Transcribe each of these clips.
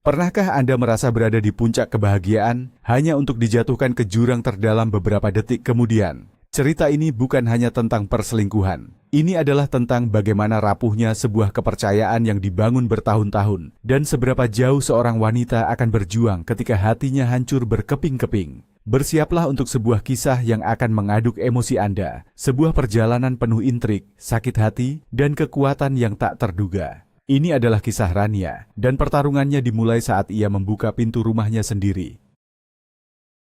Pernahkah Anda merasa berada di puncak kebahagiaan hanya untuk dijatuhkan ke jurang terdalam beberapa detik kemudian? Cerita ini bukan hanya tentang perselingkuhan. Ini adalah tentang bagaimana rapuhnya sebuah kepercayaan yang dibangun bertahun-tahun dan seberapa jauh seorang wanita akan berjuang ketika hatinya hancur berkeping-keping. Bersiaplah untuk sebuah kisah yang akan mengaduk emosi Anda, sebuah perjalanan penuh intrik, sakit hati, dan kekuatan yang tak terduga. Ini adalah kisah Rania, dan pertarungannya dimulai saat ia membuka pintu rumahnya sendiri.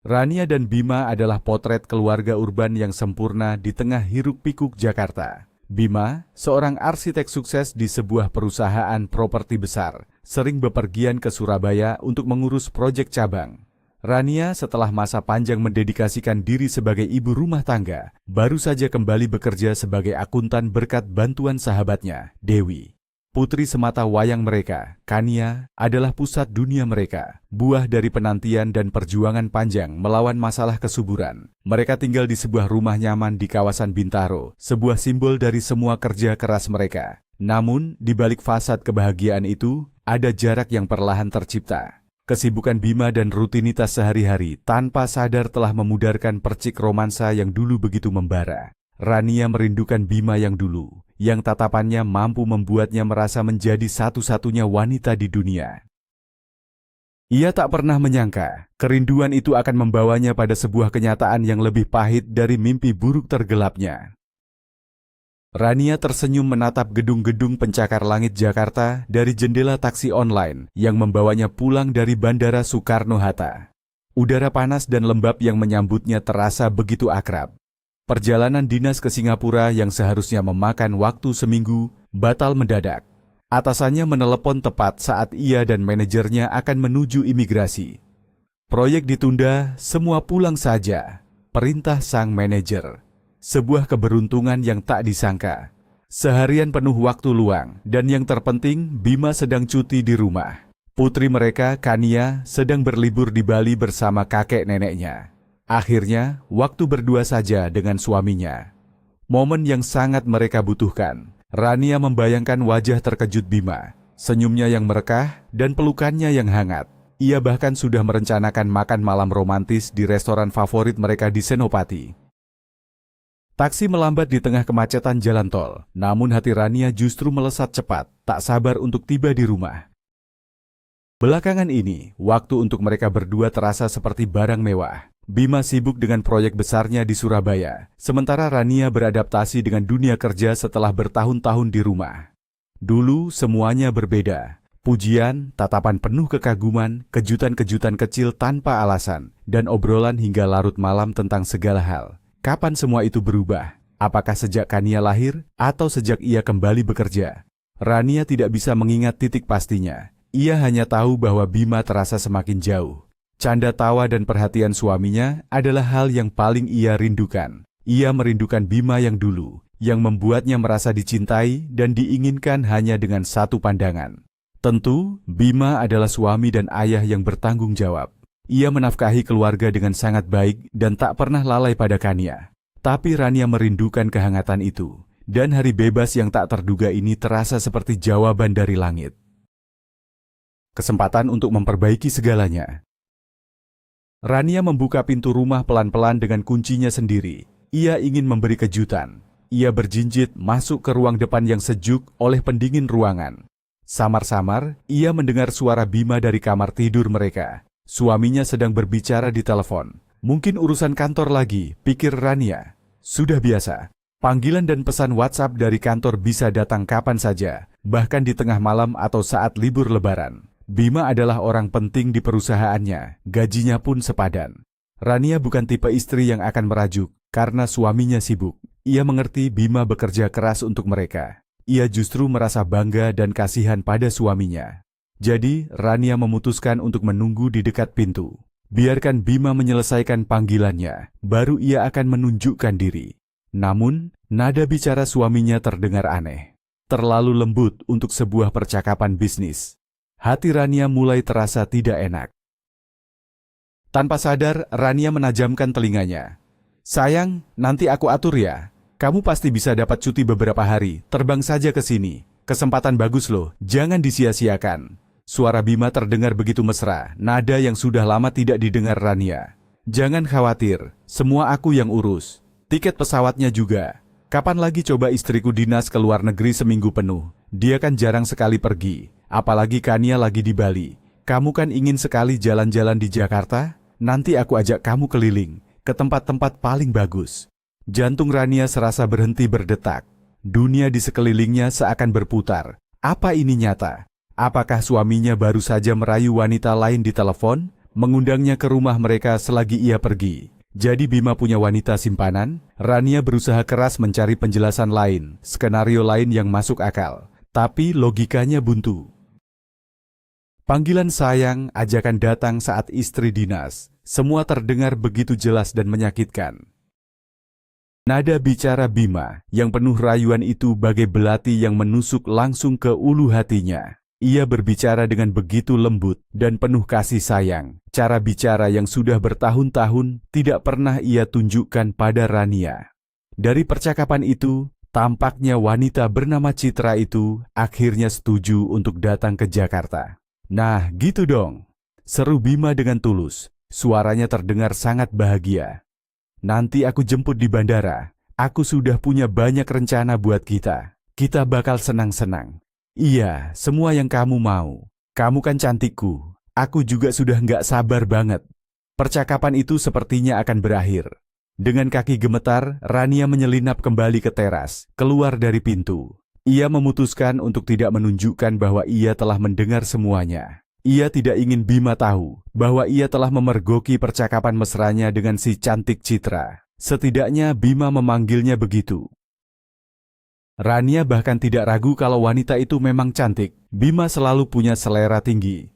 Rania dan Bima adalah potret keluarga urban yang sempurna di tengah hiruk-pikuk Jakarta. Bima, seorang arsitek sukses di sebuah perusahaan properti besar, sering bepergian ke Surabaya untuk mengurus proyek cabang. Rania setelah masa panjang mendedikasikan diri sebagai ibu rumah tangga, baru saja kembali bekerja sebagai akuntan berkat bantuan sahabatnya, Dewi. Putri semata wayang mereka, Kania, adalah pusat dunia mereka, buah dari penantian dan perjuangan panjang melawan masalah kesuburan. Mereka tinggal di sebuah rumah nyaman di kawasan Bintaro, sebuah simbol dari semua kerja keras mereka. Namun, di balik fasad kebahagiaan itu, ada jarak yang perlahan tercipta. Kesibukan Bima dan rutinitas sehari-hari tanpa sadar telah memudarkan percik romansa yang dulu begitu membara. Rania merindukan Bima yang dulu, yang tatapannya mampu membuatnya merasa menjadi satu-satunya wanita di dunia. Ia tak pernah menyangka, kerinduan itu akan membawanya pada sebuah kenyataan yang lebih pahit dari mimpi buruk tergelapnya. Rania tersenyum menatap gedung-gedung pencakar langit Jakarta dari jendela taksi online yang membawanya pulang dari Bandara Soekarno-Hatta. Udara panas dan lembab yang menyambutnya terasa begitu akrab. Perjalanan dinas ke Singapura yang seharusnya memakan waktu seminggu, batal mendadak. Atasannya menelepon tepat saat ia dan manajernya akan menuju imigrasi. Proyek ditunda, semua pulang saja. Perintah sang manajer. Sebuah keberuntungan yang tak disangka. Seharian penuh waktu luang, dan yang terpenting, Bima sedang cuti di rumah. Putri mereka, Kania, sedang berlibur di Bali bersama kakek neneknya. Akhirnya, waktu berdua saja dengan suaminya. Momen yang sangat mereka butuhkan. Rania membayangkan wajah terkejut Bima, senyumnya yang merekah, dan pelukannya yang hangat. Ia bahkan sudah merencanakan makan malam romantis di restoran favorit mereka di Senopati. Taksi melambat di tengah kemacetan jalan tol, namun hati Rania justru melesat cepat, tak sabar untuk tiba di rumah. Belakangan ini, waktu untuk mereka berdua terasa seperti barang mewah. Bima sibuk dengan proyek besarnya di Surabaya, sementara Rania beradaptasi dengan dunia kerja setelah bertahun-tahun di rumah. Dulu semuanya berbeda. Pujian, tatapan penuh kekaguman, kejutan-kejutan kecil tanpa alasan, dan obrolan hingga larut malam tentang segala hal. Kapan semua itu berubah? Apakah sejak Kania lahir, atau sejak ia kembali bekerja? Rania tidak bisa mengingat titik pastinya. Ia hanya tahu bahwa Bima terasa semakin jauh. Canda tawa dan perhatian suaminya adalah hal yang paling ia rindukan. Ia merindukan Bima yang dulu, yang membuatnya merasa dicintai dan diinginkan hanya dengan satu pandangan. Tentu, Bima adalah suami dan ayah yang bertanggung jawab. Ia menafkahi keluarga dengan sangat baik dan tak pernah lalai pada Kania. Tapi Rania merindukan kehangatan itu, dan hari bebas yang tak terduga ini terasa seperti jawaban dari langit. Kesempatan untuk memperbaiki segalanya. Rania membuka pintu rumah pelan-pelan dengan kuncinya sendiri. Ia ingin memberi kejutan. Ia berjinjit masuk ke ruang depan yang sejuk oleh pendingin ruangan. Samar-samar, ia mendengar suara Bima dari kamar tidur mereka. Suaminya sedang berbicara di telepon. Mungkin urusan kantor lagi, pikir Rania. Sudah biasa. Panggilan dan pesan WhatsApp dari kantor bisa datang kapan saja, bahkan di tengah malam atau saat libur lebaran. Bima adalah orang penting di perusahaannya, gajinya pun sepadan. Rania bukan tipe istri yang akan merajuk, karena suaminya sibuk. Ia mengerti Bima bekerja keras untuk mereka. Ia justru merasa bangga dan kasihan pada suaminya. Jadi, Rania memutuskan untuk menunggu di dekat pintu. Biarkan Bima menyelesaikan panggilannya, baru ia akan menunjukkan diri. Namun, nada bicara suaminya terdengar aneh. Terlalu lembut untuk sebuah percakapan bisnis. Hati Rania mulai terasa tidak enak. Tanpa sadar, Rania menajamkan telinganya. Sayang, nanti aku atur ya. Kamu pasti bisa dapat cuti beberapa hari, terbang saja ke sini. Kesempatan bagus loh, jangan disia-siakan. Suara Bima terdengar begitu mesra, nada yang sudah lama tidak didengar Rania. Jangan khawatir, semua aku yang urus. Tiket pesawatnya juga. Kapan lagi coba istriku dinas ke luar negeri seminggu penuh? Dia kan jarang sekali pergi, apalagi Kania lagi di Bali. Kamu kan ingin sekali jalan-jalan di Jakarta? Nanti aku ajak kamu keliling, ke tempat-tempat paling bagus. Jantung Rania serasa berhenti berdetak. Dunia di sekelilingnya seakan berputar. Apa ini nyata? Apakah suaminya baru saja merayu wanita lain di telepon, mengundangnya ke rumah mereka selagi ia pergi? Jadi Bima punya wanita simpanan? Rania berusaha keras mencari penjelasan lain, skenario lain yang masuk akal. Tapi logikanya buntu. Panggilan sayang, ajakan datang saat istri dinas. Semua terdengar begitu jelas dan menyakitkan. Nada bicara Bima yang penuh rayuan itu bagai belati yang menusuk langsung ke ulu hatinya. Ia berbicara dengan begitu lembut dan penuh kasih sayang. Cara bicara yang sudah bertahun-tahun tidak pernah ia tunjukkan pada Rania. Dari percakapan itu, tampaknya wanita bernama Citra itu akhirnya setuju untuk datang ke Jakarta. Nah, gitu dong. Seru Bima dengan tulus. Suaranya terdengar sangat bahagia. Nanti aku jemput di bandara. Aku sudah punya banyak rencana buat kita. Kita bakal senang-senang. Iya, semua yang kamu mau. Kamu kan cantikku. Aku juga sudah nggak sabar banget. Percakapan itu sepertinya akan berakhir. Dengan kaki gemetar, Rania menyelinap kembali ke teras, keluar dari pintu. Ia memutuskan untuk tidak menunjukkan bahwa ia telah mendengar semuanya. Ia tidak ingin Bima tahu bahwa ia telah memergoki percakapan mesranya dengan si cantik Citra. Setidaknya Bima memanggilnya begitu. Rania bahkan tidak ragu kalau wanita itu memang cantik. Bima selalu punya selera tinggi.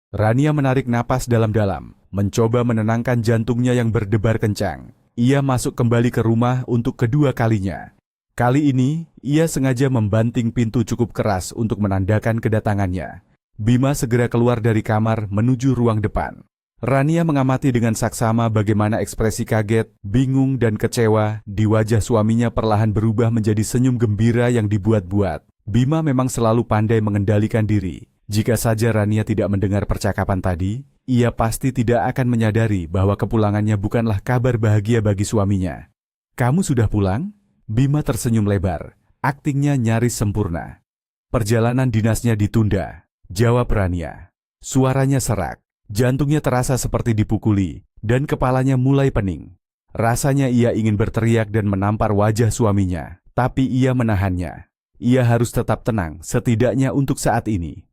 Rania menarik napas dalam-dalam, mencoba menenangkan jantungnya yang berdebar kencang. Ia masuk kembali ke rumah untuk kedua kalinya. Kali ini, ia sengaja membanting pintu cukup keras untuk menandakan kedatangannya. Bima segera keluar dari kamar menuju ruang depan. Rania mengamati dengan saksama bagaimana ekspresi kaget, bingung, dan kecewa di wajah suaminya perlahan berubah menjadi senyum gembira yang dibuat-buat. Bima memang selalu pandai mengendalikan diri. Jika saja Rania tidak mendengar percakapan tadi, ia pasti tidak akan menyadari bahwa kepulangannya bukanlah kabar bahagia bagi suaminya. "Kamu sudah pulang?" Bima tersenyum lebar. Aktingnya nyaris sempurna. "Perjalanan dinasnya ditunda," jawab Rania. Suaranya serak. Jantungnya terasa seperti dipukuli, dan kepalanya mulai pening. Rasanya ia ingin berteriak dan menampar wajah suaminya, tapi ia menahannya. Ia harus tetap tenang, setidaknya untuk saat ini.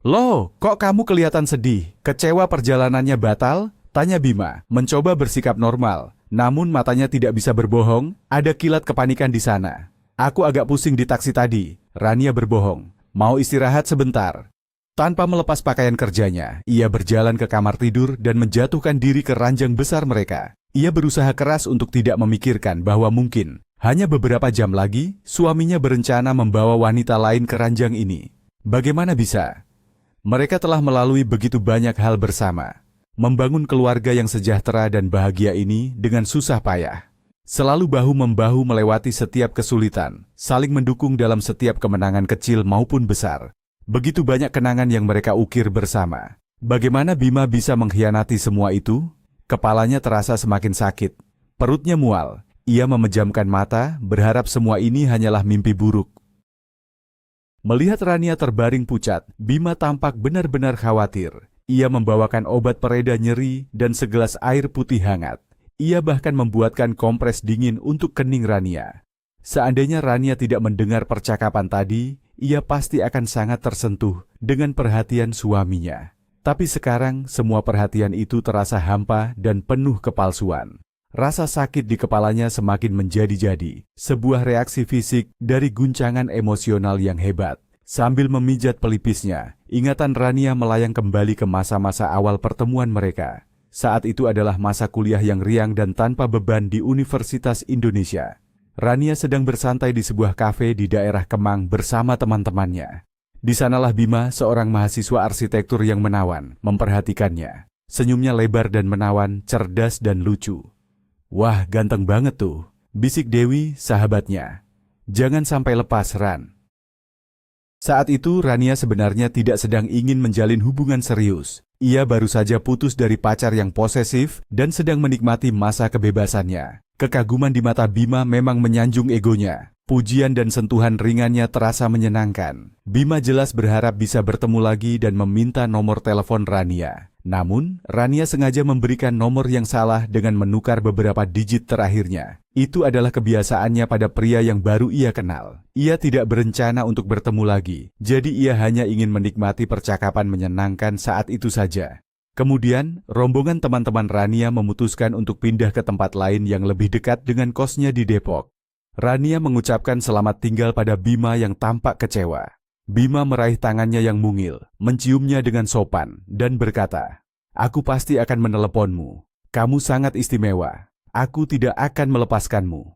"Loh, kok kamu kelihatan sedih? Kecewa perjalanannya batal?" tanya Bima, mencoba bersikap normal. Namun matanya tidak bisa berbohong, ada kilat kepanikan di sana. "Aku agak pusing di taksi tadi," Rania berbohong. "Mau istirahat sebentar." Tanpa melepas pakaian kerjanya, ia berjalan ke kamar tidur dan menjatuhkan diri ke ranjang besar mereka. Ia berusaha keras untuk tidak memikirkan bahwa mungkin hanya beberapa jam lagi, suaminya berencana membawa wanita lain ke ranjang ini. Bagaimana bisa? Mereka telah melalui begitu banyak hal bersama. Membangun keluarga yang sejahtera dan bahagia ini dengan susah payah. Selalu bahu-membahu melewati setiap kesulitan, saling mendukung dalam setiap kemenangan kecil maupun besar. Begitu banyak kenangan yang mereka ukir bersama. Bagaimana Bima bisa mengkhianati semua itu? Kepalanya terasa semakin sakit. Perutnya mual. Ia memejamkan mata, berharap semua ini hanyalah mimpi buruk. Melihat Rania terbaring pucat, Bima tampak benar-benar khawatir. Ia membawakan obat pereda nyeri dan segelas air putih hangat. Ia bahkan membuatkan kompres dingin untuk kening Rania. Seandainya Rania tidak mendengar percakapan tadi, ia pasti akan sangat tersentuh dengan perhatian suaminya. Tapi sekarang semua perhatian itu terasa hampa dan penuh kepalsuan. Rasa sakit di kepalanya semakin menjadi-jadi, sebuah reaksi fisik dari guncangan emosional yang hebat. Sambil memijat pelipisnya, ingatan Rania melayang kembali ke masa-masa awal pertemuan mereka. Saat itu adalah masa kuliah yang riang dan tanpa beban di Universitas Indonesia. Rania sedang bersantai di sebuah kafe di daerah Kemang bersama teman-temannya. Di sanalah Bima, seorang mahasiswa arsitektur yang menawan, memperhatikannya. Senyumnya lebar dan menawan, cerdas dan lucu. "Wah, ganteng banget tuh," bisik Dewi, sahabatnya. "Jangan sampai lepas, Ran." Saat itu Rania sebenarnya tidak sedang ingin menjalin hubungan serius. Ia baru saja putus dari pacar yang posesif dan sedang menikmati masa kebebasannya. Kekaguman di mata Bima memang menyanjung egonya. Pujian dan sentuhan ringannya terasa menyenangkan. Bima jelas berharap bisa bertemu lagi dan meminta nomor telepon Rania. Namun, Rania sengaja memberikan nomor yang salah dengan menukar beberapa digit terakhirnya. Itu adalah kebiasaannya pada pria yang baru ia kenal. Ia tidak berencana untuk bertemu lagi, jadi ia hanya ingin menikmati percakapan menyenangkan saat itu saja. Kemudian, rombongan teman-teman Rania memutuskan untuk pindah ke tempat lain yang lebih dekat dengan kosnya di Depok. Rania mengucapkan selamat tinggal pada Bima yang tampak kecewa. Bima meraih tangannya yang mungil, menciumnya dengan sopan, dan berkata, "Aku pasti akan meneleponmu. Kamu sangat istimewa. Aku tidak akan melepaskanmu."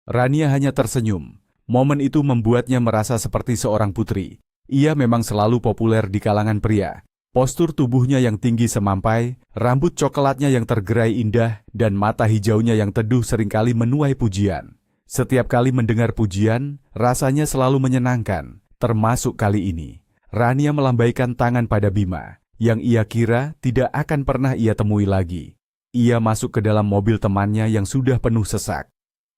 Rania hanya tersenyum. Momen itu membuatnya merasa seperti seorang putri. Ia memang selalu populer di kalangan pria. Postur tubuhnya yang tinggi semampai, rambut coklatnya yang tergerai indah, dan mata hijaunya yang teduh seringkali menuai pujian. Setiap kali mendengar pujian, rasanya selalu menyenangkan, termasuk kali ini. Rania melambaikan tangan pada Bima, yang ia kira tidak akan pernah ia temui lagi. Ia masuk ke dalam mobil temannya yang sudah penuh sesak.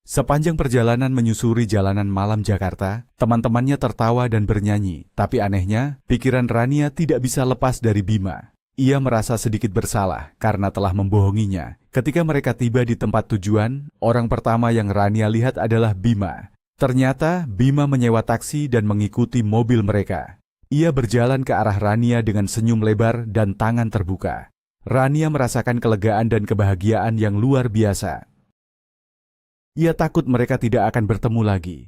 Sepanjang perjalanan menyusuri jalanan malam Jakarta, teman-temannya tertawa dan bernyanyi. Tapi anehnya, pikiran Rania tidak bisa lepas dari Bima. Ia merasa sedikit bersalah karena telah membohonginya. Ketika mereka tiba di tempat tujuan, orang pertama yang Rania lihat adalah Bima. Ternyata Bima menyewa taksi dan mengikuti mobil mereka. Ia berjalan ke arah Rania dengan senyum lebar dan tangan terbuka. Rania merasakan kelegaan dan kebahagiaan yang luar biasa. Ia takut mereka tidak akan bertemu lagi.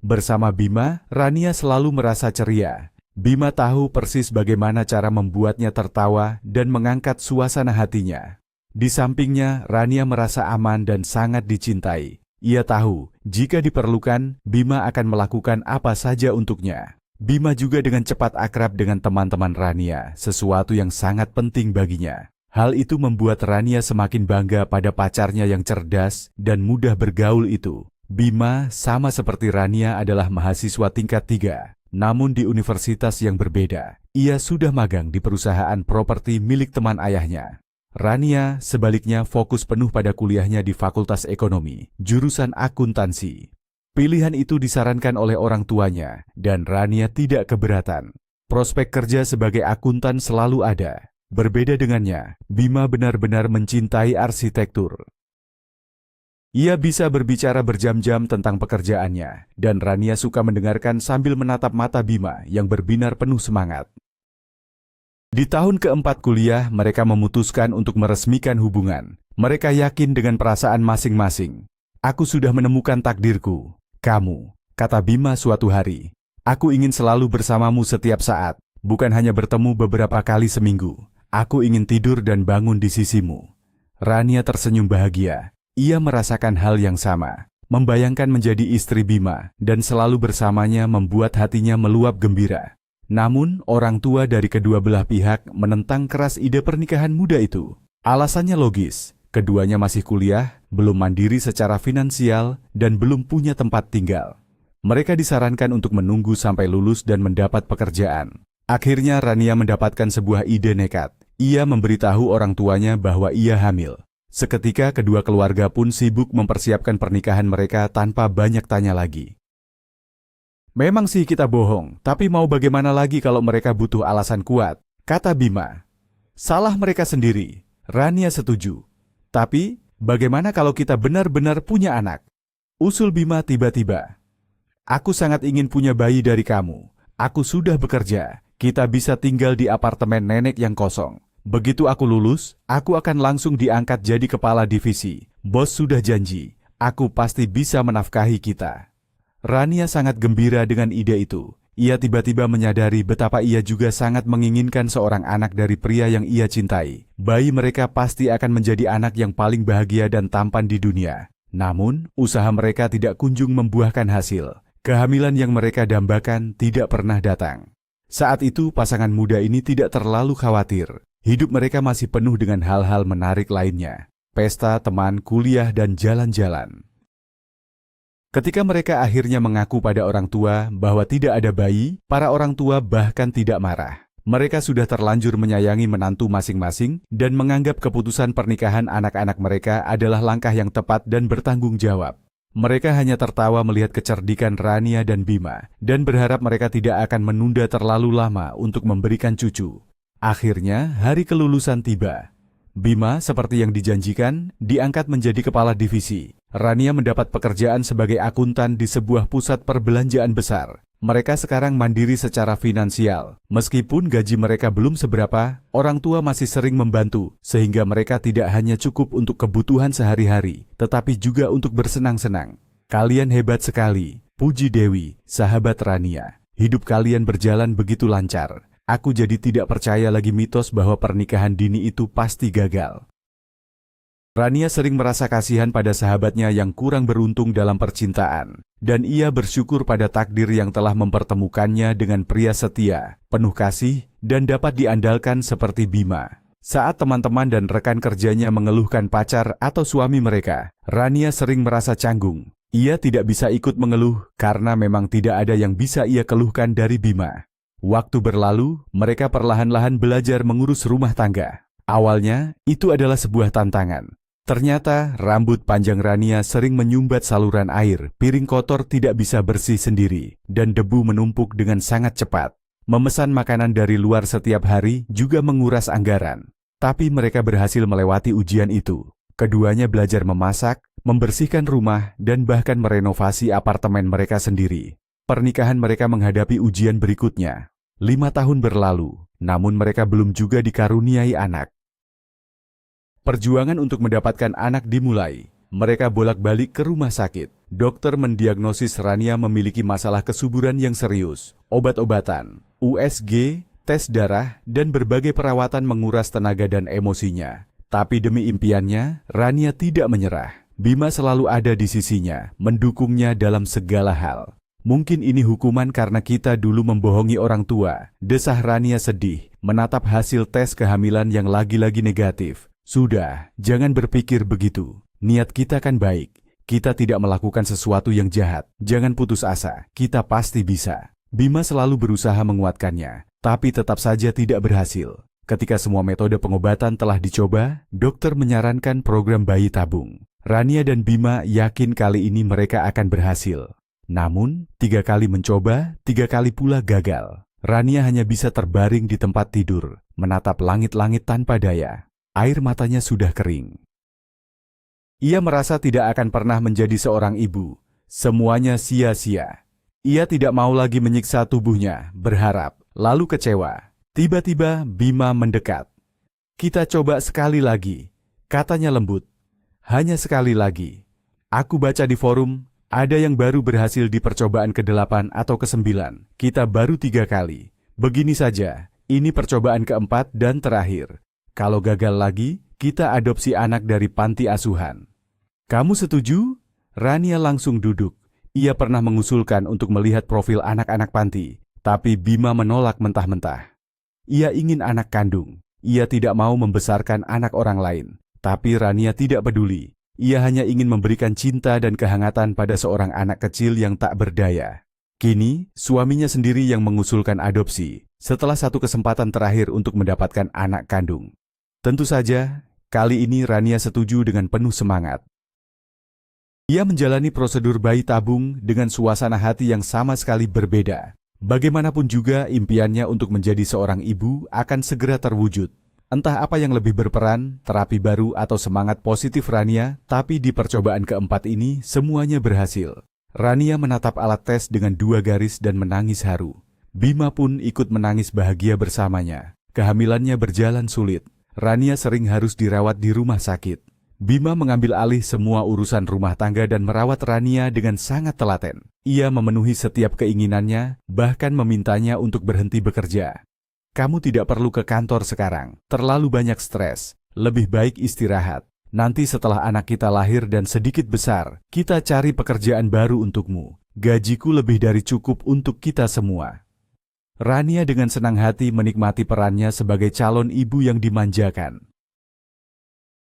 Bersama Bima, Rania selalu merasa ceria. Bima tahu persis bagaimana cara membuatnya tertawa dan mengangkat suasana hatinya. Di sampingnya, Rania merasa aman dan sangat dicintai. Ia tahu, jika diperlukan, Bima akan melakukan apa saja untuknya. Bima juga dengan cepat akrab dengan teman-teman Rania, sesuatu yang sangat penting baginya. Hal itu membuat Rania semakin bangga pada pacarnya yang cerdas dan mudah bergaul itu. Bima, sama seperti Rania, adalah mahasiswa tingkat 3. Namun di universitas yang berbeda. Ia sudah magang di perusahaan properti milik teman ayahnya. Rania, sebaliknya, fokus penuh pada kuliahnya di Fakultas Ekonomi, jurusan akuntansi. Pilihan itu disarankan oleh orang tuanya, dan Rania tidak keberatan. Prospek kerja sebagai akuntan selalu ada. Berbeda dengannya, Bima benar-benar mencintai arsitektur. Ia bisa berbicara berjam-jam tentang pekerjaannya, dan Rania suka mendengarkan sambil menatap mata Bima yang berbinar penuh semangat. Di tahun keempat kuliah, mereka memutuskan untuk meresmikan hubungan. Mereka yakin dengan perasaan masing-masing. "Aku sudah menemukan takdirku, kamu," kata Bima suatu hari. "Aku ingin selalu bersamamu setiap saat, bukan hanya bertemu beberapa kali seminggu. Aku ingin tidur dan bangun di sisimu." Rania tersenyum bahagia. Ia merasakan hal yang sama. Membayangkan menjadi istri Bima dan selalu bersamanya membuat hatinya meluap gembira. Namun, orang tua dari kedua belah pihak menentang keras ide pernikahan muda itu. Alasannya logis, keduanya masih kuliah, belum mandiri secara finansial, dan belum punya tempat tinggal. Mereka disarankan untuk menunggu sampai lulus dan mendapat pekerjaan. Akhirnya Rania mendapatkan sebuah ide nekat. Ia memberitahu orang tuanya bahwa ia hamil. Seketika kedua keluarga pun sibuk mempersiapkan pernikahan mereka tanpa banyak tanya lagi. "Memang sih kita bohong, tapi mau bagaimana lagi kalau mereka butuh alasan kuat," kata Bima. "Salah mereka sendiri." Rania setuju. "Tapi, bagaimana kalau kita benar-benar punya anak?" usul Bima tiba-tiba. "Aku sangat ingin punya bayi dari kamu. Aku sudah bekerja. Kita bisa tinggal di apartemen nenek yang kosong. Begitu aku lulus, aku akan langsung diangkat jadi kepala divisi. Bos sudah janji, aku pasti bisa menafkahi kita." Rania sangat gembira dengan ide itu. Ia tiba-tiba menyadari betapa ia juga sangat menginginkan seorang anak dari pria yang ia cintai. Bayi mereka pasti akan menjadi anak yang paling bahagia dan tampan di dunia. Namun, usaha mereka tidak kunjung membuahkan hasil. Kehamilan yang mereka dambakan tidak pernah datang. Saat itu, pasangan muda ini tidak terlalu khawatir. Hidup mereka masih penuh dengan hal-hal menarik lainnya. Pesta, teman, kuliah, dan jalan-jalan. Ketika mereka akhirnya mengaku pada orang tua bahwa tidak ada bayi, para orang tua bahkan tidak marah. Mereka sudah terlanjur menyayangi menantu masing-masing dan menganggap keputusan pernikahan anak-anak mereka adalah langkah yang tepat dan bertanggung jawab. Mereka hanya tertawa melihat kecerdikan Rania dan Bima dan berharap mereka tidak akan menunda terlalu lama untuk memberikan cucu. Akhirnya, hari kelulusan tiba. Bima, seperti yang dijanjikan, diangkat menjadi kepala divisi. Rania mendapat pekerjaan sebagai akuntan di sebuah pusat perbelanjaan besar. Mereka sekarang mandiri secara finansial. Meskipun gaji mereka belum seberapa, orang tua masih sering membantu, sehingga mereka tidak hanya cukup untuk kebutuhan sehari-hari, tetapi juga untuk bersenang-senang. Kalian hebat sekali, puji Dewi, sahabat Rania. Hidup kalian berjalan begitu lancar. Aku jadi tidak percaya lagi mitos bahwa pernikahan dini itu pasti gagal. Rania sering merasa kasihan pada sahabatnya yang kurang beruntung dalam percintaan, dan ia bersyukur pada takdir yang telah mempertemukannya dengan pria setia, penuh kasih, dan dapat diandalkan seperti Bima. Saat teman-teman dan rekan kerjanya mengeluhkan pacar atau suami mereka, Rania sering merasa canggung. Ia tidak bisa ikut mengeluh karena memang tidak ada yang bisa ia keluhkan dari Bima. Waktu berlalu, mereka perlahan-lahan belajar mengurus rumah tangga. Awalnya, itu adalah sebuah tantangan. Ternyata, rambut panjang Rania sering menyumbat saluran air, piring kotor tidak bisa bersih sendiri, dan debu menumpuk dengan sangat cepat. Memesan makanan dari luar setiap hari juga menguras anggaran. Tapi mereka berhasil melewati ujian itu. Keduanya belajar memasak, membersihkan rumah, dan bahkan merenovasi apartemen mereka sendiri. Pernikahan mereka menghadapi ujian berikutnya. 5 tahun berlalu, namun mereka belum juga dikaruniai anak. Perjuangan untuk mendapatkan anak dimulai. Mereka bolak-balik ke rumah sakit. Dokter mendiagnosis Rania memiliki masalah kesuburan yang serius. Obat-obatan, USG, tes darah, dan berbagai perawatan menguras tenaga dan emosinya. Tapi demi impiannya, Rania tidak menyerah. Bima selalu ada di sisinya, mendukungnya dalam segala hal. Mungkin ini hukuman karena kita dulu membohongi orang tua. Desah Rania sedih, menatap hasil tes kehamilan yang lagi-lagi negatif. Sudah, jangan berpikir begitu. Niat kita kan baik. Kita tidak melakukan sesuatu yang jahat. Jangan putus asa, kita pasti bisa. Bima selalu berusaha menguatkannya, tapi tetap saja tidak berhasil. Ketika semua metode pengobatan telah dicoba, dokter menyarankan program bayi tabung. Rania dan Bima yakin kali ini mereka akan berhasil. Namun, 3 kali mencoba, 3 kali pula gagal. Rania hanya bisa terbaring di tempat tidur, menatap langit-langit tanpa daya. Air matanya sudah kering. Ia merasa tidak akan pernah menjadi seorang ibu. Semuanya sia-sia. Ia tidak mau lagi menyiksa tubuhnya, berharap, lalu kecewa. Tiba-tiba Bima mendekat. Kita coba sekali lagi, katanya lembut. Hanya sekali lagi. Aku baca di forum, ada yang baru berhasil di percobaan ke-8 atau ke-9. Kita baru 3 kali. Begini saja, ini percobaan ke-4 dan terakhir. Kalau gagal lagi, kita adopsi anak dari panti asuhan. Kamu setuju? Rania langsung duduk. Ia pernah mengusulkan untuk melihat profil anak-anak panti, tapi Bima menolak mentah-mentah. Ia ingin anak kandung. Ia tidak mau membesarkan anak orang lain. Tapi Rania tidak peduli. Ia hanya ingin memberikan cinta dan kehangatan pada seorang anak kecil yang tak berdaya. Kini, suaminya sendiri yang mengusulkan adopsi, setelah satu kesempatan terakhir untuk mendapatkan anak kandung. Tentu saja, kali ini Rania setuju dengan penuh semangat. Ia menjalani prosedur bayi tabung dengan suasana hati yang sama sekali berbeda. Bagaimanapun juga impiannya untuk menjadi seorang ibu akan segera terwujud. Entah apa yang lebih berperan, terapi baru atau semangat positif Rania, tapi di percobaan ke-4 ini semuanya berhasil. Rania menatap alat tes dengan 2 garis dan menangis haru. Bima pun ikut menangis bahagia bersamanya. Kehamilannya berjalan sulit. Rania sering harus dirawat di rumah sakit. Bima mengambil alih semua urusan rumah tangga dan merawat Rania dengan sangat telaten. Ia memenuhi setiap keinginannya, bahkan memintanya untuk berhenti bekerja. Kamu tidak perlu ke kantor sekarang, terlalu banyak stres. Lebih baik istirahat. Nanti setelah anak kita lahir dan sedikit besar, kita cari pekerjaan baru untukmu. Gajiku lebih dari cukup untuk kita semua. Rania dengan senang hati menikmati perannya sebagai calon ibu yang dimanjakan.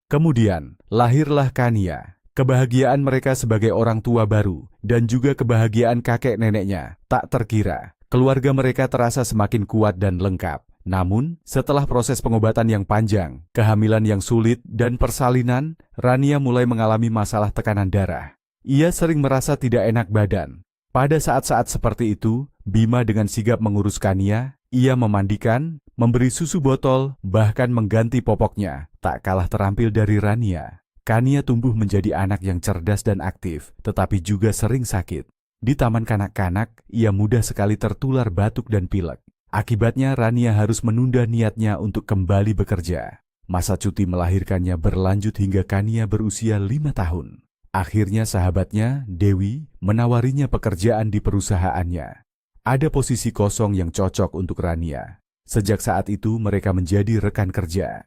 Kemudian, lahirlah Kania. Kebahagiaan mereka sebagai orang tua baru, dan juga kebahagiaan kakek neneknya, tak terkira. Keluarga mereka terasa semakin kuat dan lengkap. Namun, setelah proses pengobatan yang panjang, kehamilan yang sulit, dan persalinan, Rania mulai mengalami masalah tekanan darah. Ia sering merasa tidak enak badan. Pada saat-saat seperti itu, Bima dengan sigap menguruskannya. Ia memandikan, memberi susu botol, bahkan mengganti popoknya. Tak kalah terampil dari Rania. Kania tumbuh menjadi anak yang cerdas dan aktif, tetapi juga sering sakit. Di taman kanak-kanak, ia mudah sekali tertular batuk dan pilek. Akibatnya Rania harus menunda niatnya untuk kembali bekerja. Masa cuti melahirkannya berlanjut hingga Kania berusia 5 tahun. Akhirnya sahabatnya, Dewi, menawarinya pekerjaan di perusahaannya. Ada posisi kosong yang cocok untuk Rania. Sejak saat itu mereka menjadi rekan kerja.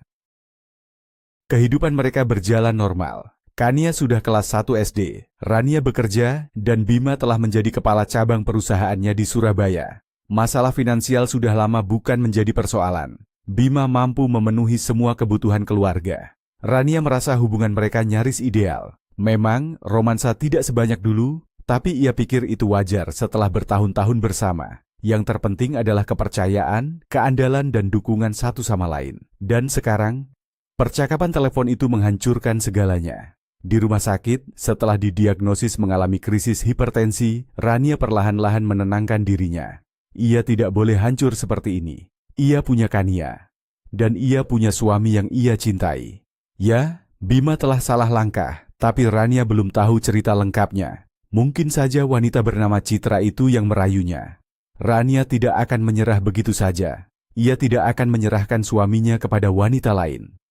Kehidupan mereka berjalan normal. Kania sudah kelas 1 SD, Rania bekerja, dan Bima telah menjadi kepala cabang perusahaannya di Surabaya. Masalah finansial sudah lama bukan menjadi persoalan. Bima mampu memenuhi semua kebutuhan keluarga. Rania merasa hubungan mereka nyaris ideal. Memang, romansa tidak sebanyak dulu, tapi ia pikir itu wajar setelah bertahun-tahun bersama. Yang terpenting adalah kepercayaan, keandalan, dan dukungan satu sama lain. Dan sekarang, percakapan telepon itu menghancurkan segalanya. Di rumah sakit, setelah didiagnosis mengalami krisis hipertensi, Rania perlahan-lahan menenangkan dirinya. Ia tidak boleh hancur seperti ini. Ia punya Kania. Dan ia punya suami yang ia cintai. Ya, Bima telah salah langkah, tapi Rania belum tahu cerita lengkapnya. Mungkin saja wanita bernama Citra itu yang merayunya. Rania tidak akan menyerah begitu saja. Ia tidak akan menyerahkan suaminya kepada wanita lain.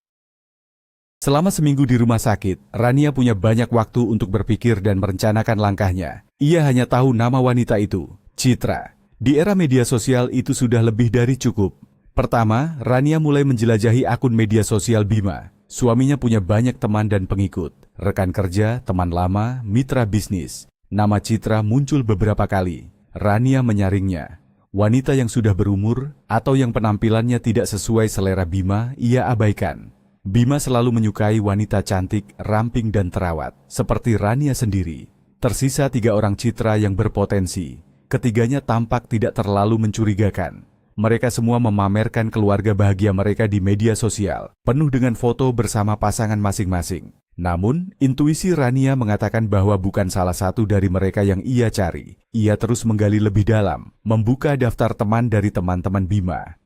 Selama seminggu di rumah sakit, Rania punya banyak waktu untuk berpikir dan merencanakan langkahnya. Ia hanya tahu nama wanita itu, Citra. Di era media sosial itu sudah lebih dari cukup. Pertama, Rania mulai menjelajahi akun media sosial Bima. Suaminya punya banyak teman dan pengikut, rekan kerja, teman lama, mitra bisnis. Nama Citra muncul beberapa kali. Rania menyaringnya. Wanita yang sudah berumur atau yang penampilannya tidak sesuai selera Bima, ia abaikan. Bima selalu menyukai wanita cantik, ramping dan terawat, seperti Rania sendiri. Tersisa 3 orang Citra yang berpotensi. Ketiganya tampak tidak terlalu mencurigakan. Mereka semua memamerkan keluarga bahagia mereka di media sosial, penuh dengan foto bersama pasangan masing-masing. Namun, intuisi Rania mengatakan bahwa bukan salah satu dari mereka yang ia cari. Ia terus menggali lebih dalam, membuka daftar teman dari teman-teman Bima.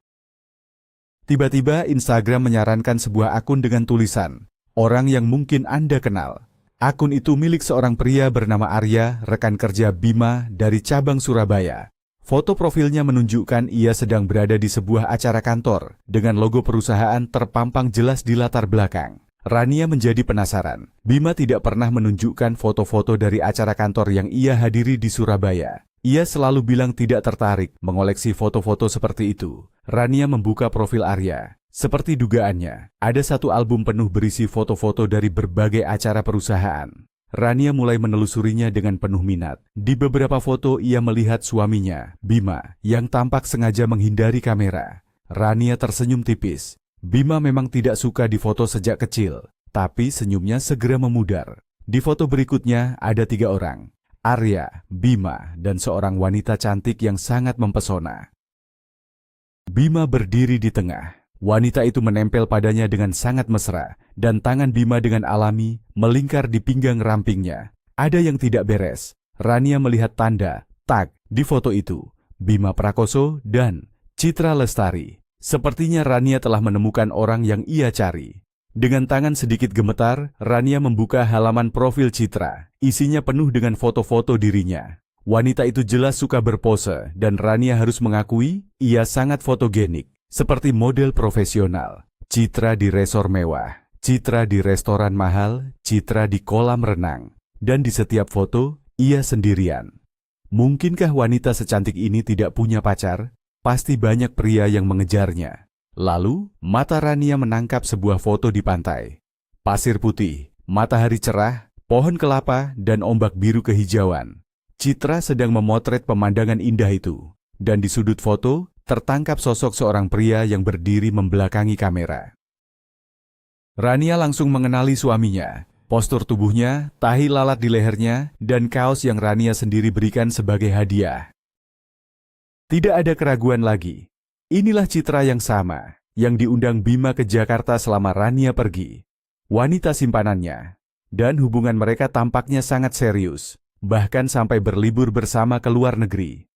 Tiba-tiba Instagram menyarankan sebuah akun dengan tulisan, "Orang yang mungkin Anda kenal." Akun itu milik seorang pria bernama Arya, rekan kerja Bima dari cabang Surabaya. Foto profilnya menunjukkan ia sedang berada di sebuah acara kantor, dengan logo perusahaan terpampang jelas di latar belakang. Rania menjadi penasaran. Bima tidak pernah menunjukkan foto-foto dari acara kantor yang ia hadiri di Surabaya. Ia selalu bilang tidak tertarik mengoleksi foto-foto seperti itu. Rania membuka profil Arya. Seperti dugaannya, ada satu album penuh berisi foto-foto dari berbagai acara perusahaan. Rania mulai menelusurinya dengan penuh minat. Di beberapa foto ia melihat suaminya, Bima, yang tampak sengaja menghindari kamera. Rania tersenyum tipis. Bima memang tidak suka difoto sejak kecil, tapi senyumnya segera memudar. Di foto berikutnya ada 3 orang. Arya, Bima, dan seorang wanita cantik yang sangat mempesona. Bima berdiri di tengah. Wanita itu menempel padanya dengan sangat mesra, dan tangan Bima dengan alami melingkar di pinggang rampingnya. Ada yang tidak beres. Rania melihat tanda, tag, di foto itu. Bima Prakoso dan Citra Lestari. Sepertinya Rania telah menemukan orang yang ia cari. Dengan tangan sedikit gemetar, Rania membuka halaman profil Citra. Isinya penuh dengan foto-foto dirinya. Wanita itu jelas suka berpose, dan Rania harus mengakui ia sangat fotogenik. Seperti model profesional. Citra di resor mewah, Citra di restoran mahal, Citra di kolam renang. Dan di setiap foto, ia sendirian. Mungkinkah wanita secantik ini tidak punya pacar? Pasti banyak pria yang mengejarnya. Lalu, mata Rania menangkap sebuah foto di pantai. Pasir putih, matahari cerah, pohon kelapa, dan ombak biru kehijauan. Citra sedang memotret pemandangan indah itu. Dan di sudut foto, tertangkap sosok seorang pria yang berdiri membelakangi kamera. Rania langsung mengenali suaminya. Postur tubuhnya, tahi lalat di lehernya, dan kaos yang Rania sendiri berikan sebagai hadiah. Tidak ada keraguan lagi. Inilah Citra yang sama, yang diundang Bima ke Jakarta selama Rania pergi. Wanita simpanannya. Dan hubungan mereka tampaknya sangat serius, bahkan sampai berlibur bersama ke luar negeri.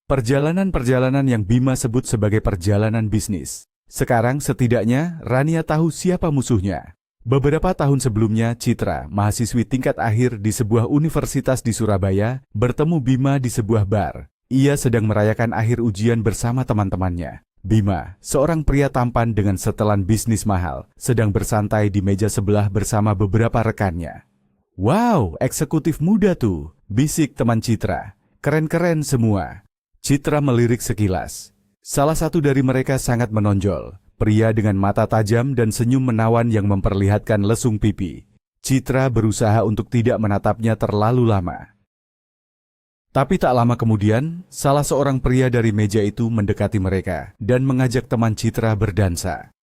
Perjalanan-perjalanan yang Bima sebut sebagai perjalanan bisnis. Sekarang setidaknya Rania tahu siapa musuhnya. Beberapa tahun sebelumnya, Citra, mahasiswi tingkat akhir di sebuah universitas di Surabaya, bertemu Bima di sebuah bar. Ia sedang merayakan akhir ujian bersama teman-temannya. Bima, seorang pria tampan dengan setelan bisnis mahal, sedang bersantai di meja sebelah bersama beberapa rekannya. "Wow, eksekutif muda tuh," bisik teman Citra. "Keren-keren semua." Citra melirik sekilas. Salah satu dari mereka sangat menonjol. Pria dengan mata tajam dan senyum menawan yang memperlihatkan lesung pipi. Citra berusaha untuk tidak menatapnya terlalu lama. Tapi tak lama kemudian, salah seorang pria dari meja itu mendekati mereka dan mengajak teman Citra berdansa.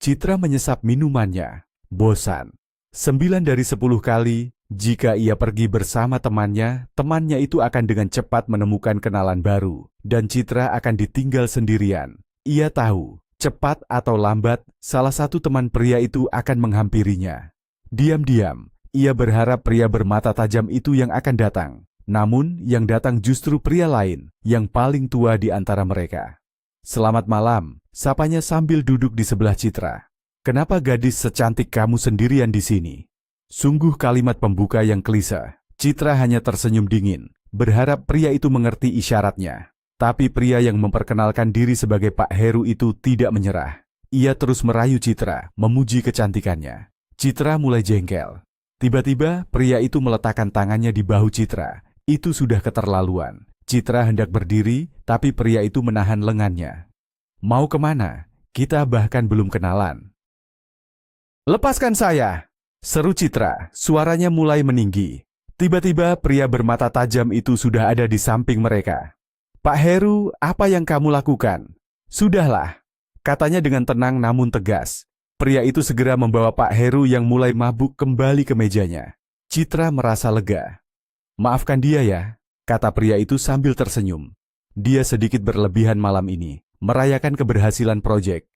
Citra menyesap minumannya. Bosan. 9 dari 10 kali, jika ia pergi bersama temannya itu akan dengan cepat menemukan kenalan baru, dan Citra akan ditinggal sendirian. Ia tahu, cepat atau lambat, salah satu teman pria itu akan menghampirinya. Diam-diam, ia berharap pria bermata tajam itu yang akan datang. Namun, yang datang justru pria lain, yang paling tua di antara mereka. "Selamat malam," sapanya sambil duduk di sebelah Citra. "Kenapa gadis secantik kamu sendirian di sini?" Sungguh kalimat pembuka yang klise. Citra hanya tersenyum dingin, berharap pria itu mengerti isyaratnya. Tapi pria yang memperkenalkan diri sebagai Pak Heru itu tidak menyerah. Ia terus merayu Citra, memuji kecantikannya. Citra mulai jengkel. Tiba-tiba, pria itu meletakkan tangannya di bahu Citra. Itu sudah keterlaluan. Citra hendak berdiri, tapi pria itu menahan lengannya. "Mau kemana? Kita bahkan belum kenalan." "Lepaskan saya!" seru Citra, suaranya mulai meninggi. Tiba-tiba, pria bermata tajam itu sudah ada di samping mereka. "Pak Heru, apa yang kamu lakukan?" "Sudahlah," katanya dengan tenang namun tegas. Pria itu segera membawa Pak Heru yang mulai mabuk kembali ke mejanya. Citra merasa lega. "Maafkan dia ya," kata pria itu sambil tersenyum. "Dia sedikit berlebihan malam ini, merayakan keberhasilan proyek."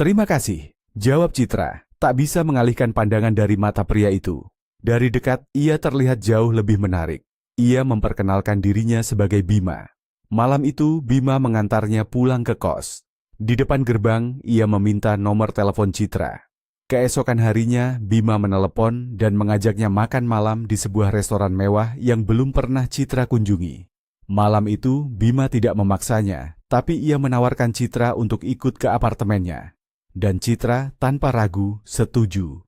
"Terima kasih," jawab Citra, tak bisa mengalihkan pandangan dari mata pria itu. Dari dekat, ia terlihat jauh lebih menarik. Ia memperkenalkan dirinya sebagai Bima. Malam itu, Bima mengantarnya pulang ke kos. Di depan gerbang, ia meminta nomor telepon Citra. Keesokan harinya, Bima menelepon dan mengajaknya makan malam di sebuah restoran mewah yang belum pernah Citra kunjungi. Malam itu, Bima tidak memaksanya, tapi ia menawarkan Citra untuk ikut ke apartemennya. Dan Citra, tanpa ragu, setuju.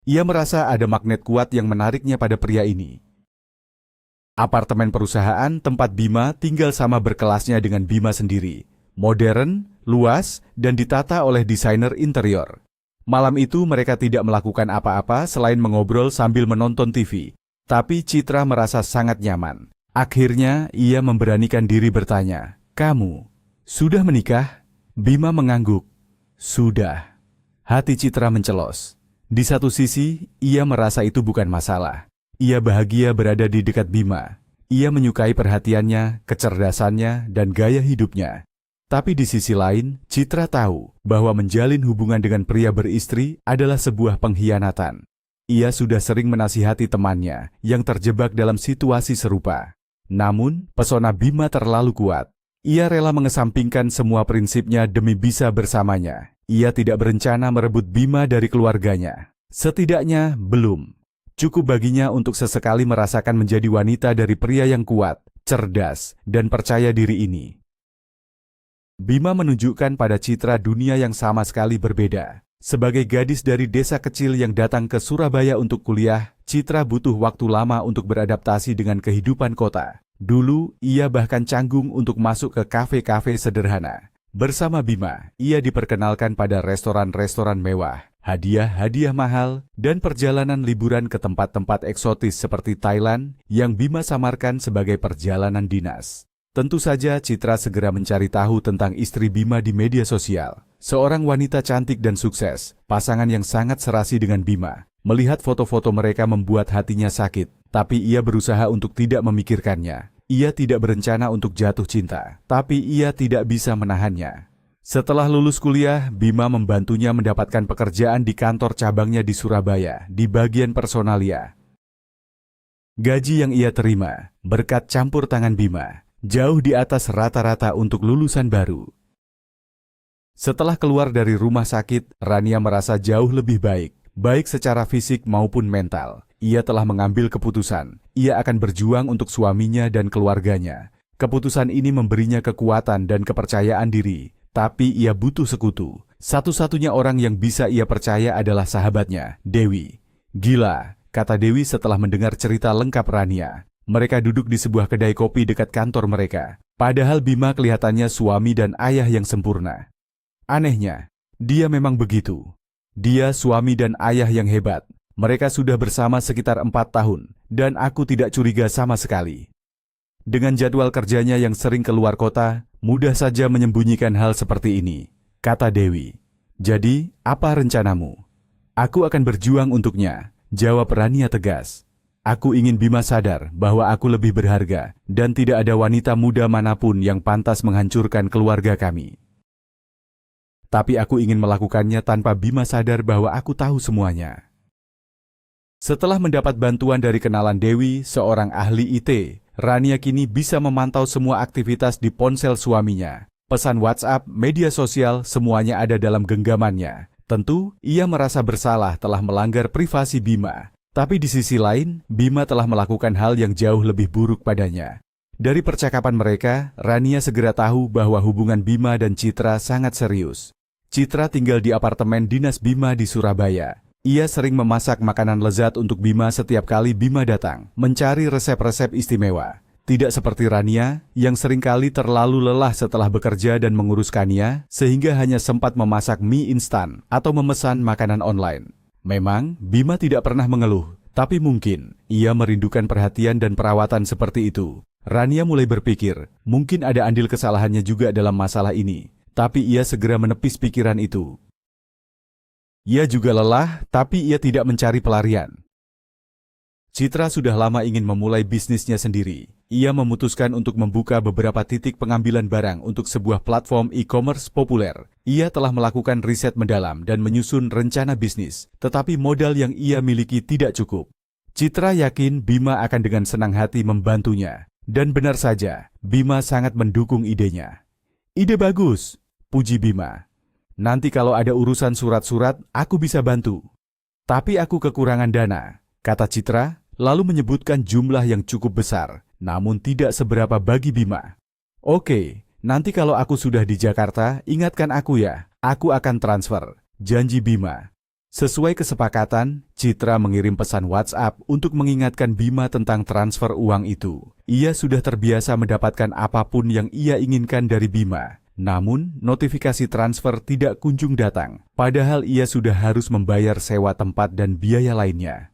Ia merasa ada magnet kuat yang menariknya pada pria ini. Apartemen perusahaan tempat Bima tinggal sama berkelasnya dengan Bima sendiri. Modern, luas, dan ditata oleh desainer interior. Malam itu mereka tidak melakukan apa-apa selain mengobrol sambil menonton TV. Tapi Citra merasa sangat nyaman. Akhirnya ia memberanikan diri bertanya, "Kamu sudah menikah?" Bima mengangguk. "Sudah." Hati Citra mencelos. Di satu sisi, ia merasa itu bukan masalah. Ia bahagia berada di dekat Bima. Ia menyukai perhatiannya, kecerdasannya, dan gaya hidupnya. Tapi di sisi lain, Citra tahu bahwa menjalin hubungan dengan pria beristri adalah sebuah pengkhianatan. Ia sudah sering menasihati temannya yang terjebak dalam situasi serupa. Namun, pesona Bima terlalu kuat. Ia rela mengesampingkan semua prinsipnya demi bisa bersamanya. Ia tidak berencana merebut Bima dari keluarganya. Setidaknya, belum. Cukup baginya untuk sesekali merasakan menjadi wanita dari pria yang kuat, cerdas, dan percaya diri ini. Bima menunjukkan pada Citra dunia yang sama sekali berbeda. Sebagai gadis dari desa kecil yang datang ke Surabaya untuk kuliah, Citra butuh waktu lama untuk beradaptasi dengan kehidupan kota. Dulu, ia bahkan canggung untuk masuk ke kafe-kafe sederhana. Bersama Bima, ia diperkenalkan pada restoran-restoran mewah, hadiah-hadiah mahal, dan perjalanan liburan ke tempat-tempat eksotis seperti Thailand yang Bima samarkan sebagai perjalanan dinas. Tentu saja Citra segera mencari tahu tentang istri Bima di media sosial. seorang wanita cantik dan sukses, pasangan yang sangat serasi dengan Bima. Melihat foto-foto mereka membuat hatinya sakit, tapi ia berusaha untuk tidak memikirkannya. Ia tidak berencana untuk jatuh cinta, tapi ia tidak bisa menahannya. Setelah lulus kuliah, Bima membantunya mendapatkan pekerjaan di kantor cabangnya di Surabaya, di bagian personalia. Gaji yang ia terima, berkat campur tangan Bima, jauh di atas rata-rata untuk lulusan baru. Setelah keluar dari rumah sakit, Rania merasa jauh lebih baik. Baik secara fisik maupun mental, ia telah mengambil keputusan. Ia akan berjuang untuk suaminya dan keluarganya. Keputusan ini memberinya kekuatan dan kepercayaan diri, tapi ia butuh sekutu. Satu-satunya orang yang bisa ia percaya adalah sahabatnya, Dewi. Gila, kata Dewi setelah mendengar cerita lengkap Rania. Mereka duduk di sebuah kedai kopi dekat kantor mereka. Padahal Bima kelihatannya suami dan ayah yang sempurna. Anehnya, dia memang begitu. Dia suami dan ayah yang hebat. Mereka sudah bersama sekitar 4 tahun, dan aku tidak curiga sama sekali. Dengan jadwal kerjanya yang sering keluar kota, mudah saja menyembunyikan hal seperti ini, kata Dewi. Jadi, apa rencanamu? Aku akan berjuang untuknya, jawab Rania tegas. Aku ingin Bima sadar bahwa aku lebih berharga, dan tidak ada wanita muda manapun yang pantas menghancurkan keluarga kami. Tapi aku ingin melakukannya tanpa Bima sadar bahwa aku tahu semuanya. Setelah mendapat bantuan dari kenalan Dewi, seorang ahli IT, Rania kini bisa memantau semua aktivitas di ponsel suaminya. Pesan WhatsApp, media sosial, semuanya ada dalam genggamannya. Tentu, ia merasa bersalah telah melanggar privasi Bima. Tapi di sisi lain, Bima telah melakukan hal yang jauh lebih buruk padanya. Dari percakapan mereka, Rania segera tahu bahwa hubungan Bima dan Citra sangat serius. Citra tinggal di apartemen dinas Bima di Surabaya. Ia sering memasak makanan lezat untuk Bima setiap kali Bima datang, mencari resep-resep istimewa. Tidak seperti Rania, yang seringkali terlalu lelah setelah bekerja dan menguruskannya, sehingga hanya sempat memasak mie instan atau memesan makanan online. Memang, Bima tidak pernah mengeluh, tapi mungkin ia merindukan perhatian dan perawatan seperti itu. Rania mulai berpikir, mungkin ada andil kesalahannya juga dalam masalah ini. Tapi ia segera menepis pikiran itu. Ia juga lelah, tapi ia tidak mencari pelarian. Citra sudah lama ingin memulai bisnisnya sendiri. Ia memutuskan untuk membuka beberapa titik pengambilan barang untuk sebuah platform e-commerce populer. Ia telah melakukan riset mendalam dan menyusun rencana bisnis, tetapi modal yang ia miliki tidak cukup. Citra yakin Bima akan dengan senang hati membantunya. Dan benar saja, Bima sangat mendukung idenya. Ide bagus, puji Bima. Nanti kalau ada urusan surat-surat, aku bisa bantu. Tapi aku kekurangan dana, kata Citra, lalu menyebutkan jumlah yang cukup besar, namun tidak seberapa bagi Bima. Oke, nanti kalau aku sudah di Jakarta, ingatkan aku ya, aku akan transfer, janji Bima. Sesuai kesepakatan, Citra mengirim pesan WhatsApp untuk mengingatkan Bima tentang transfer uang itu. Ia sudah terbiasa mendapatkan apapun yang ia inginkan dari Bima. Namun, notifikasi transfer tidak kunjung datang, padahal ia sudah harus membayar sewa tempat dan biaya lainnya.